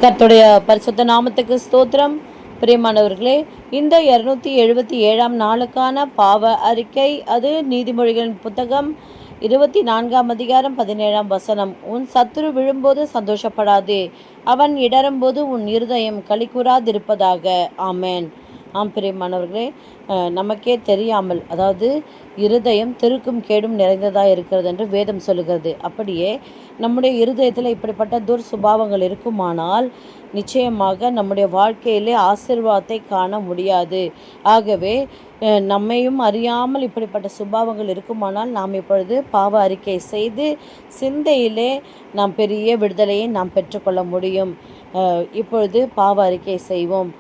கர்த்தருடைய பரிசுத்த நாமத்துக்கு ஸ்தோத்திரம். பிரியமானவர்களே, இந்த 277ஆம் நாளுக்கான பாவ அறிக்கை, அது நீதிமொழிகளின் புத்தகம் 24ஆம் அதிகாரம் 17ஆம் வசனம். உன் சத்துரு விழும்போது சந்தோஷப்படாதே, அவன் இடரும்போது உன் இருதயம் களிகூராதிருப்பதாக. ஆமேன். பிரியமானவர்களே, நமக்கே தெரியாமல், அதாவது இருதயம் திருக்கும் கேடும் நிறைந்ததாக இருக்கிறது என்று வேதம் சொல்லுகிறது. அப்படியே நம்முடைய இருதயத்தில் இப்படிப்பட்ட துர்சுபாவங்கள் இருக்குமானால் நிச்சயமாக நம்முடைய வாழ்க்கையிலே ஆசீர்வாதத்தை காண முடியாது. ஆகவே நம்மையும் அறியாமல் இப்படிப்பட்ட சுபாவங்கள் இருக்குமானால் நாம் இப்பொழுது பாவ அறிக்கை செய்து சிந்தையிலே நாம் பெரிய விடுதலையை நாம் பெற்றுக்கொள்ள முடியும். இப்பொழுது பாவ அறிக்கை செய்வோம்.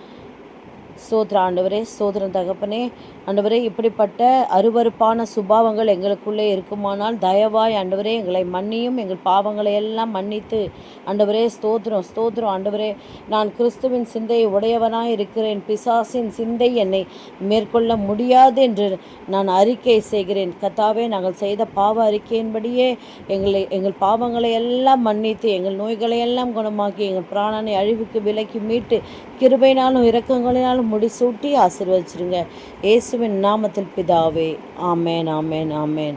ஸ்தோத்திர ஆண்டவரே, ஸ்தோத்திரம் தகப்பனே. ஆண்டவரே, இப்படிப்பட்ட அருவருப்பான சுபாவங்கள் எங்களுக்குள்ளே இருக்குமானால் தயவாய் ஆண்டவரே எங்களை மன்னியும். எங்கள் பாவங்களை எல்லாம் மன்னித்து ஆண்டவரே ஸ்தோத்திரம் ஸ்தோத்திரம். ஆண்டவரே, நான் கிறிஸ்துவின் சிந்தையை உடையவனாய் இருக்கிறேன். பிசாசின் சிந்தை என்னை மேற்கொள்ள முடியாது என்று நான் அறிக்கை செய்கிறேன். கர்த்தாவே, நாங்கள் செய்த பாவ அறிக்கையின்படியே எங்கள் பாவங்களை எல்லாம் மன்னித்து எங்கள் நோய்களை எல்லாம் குணமாக்கி எங்கள் பிராணனை அழிவுக்கு விலக்கி மீட்டு கிருபையினாலும் இரக்கங்களினாலும் முடிசூட்டி ஆசீர்வதிச்சிருங்க. இயேசுவின் நாமத்தில் பிதாவே. ஆமேன், ஆமேன், ஆமேன்.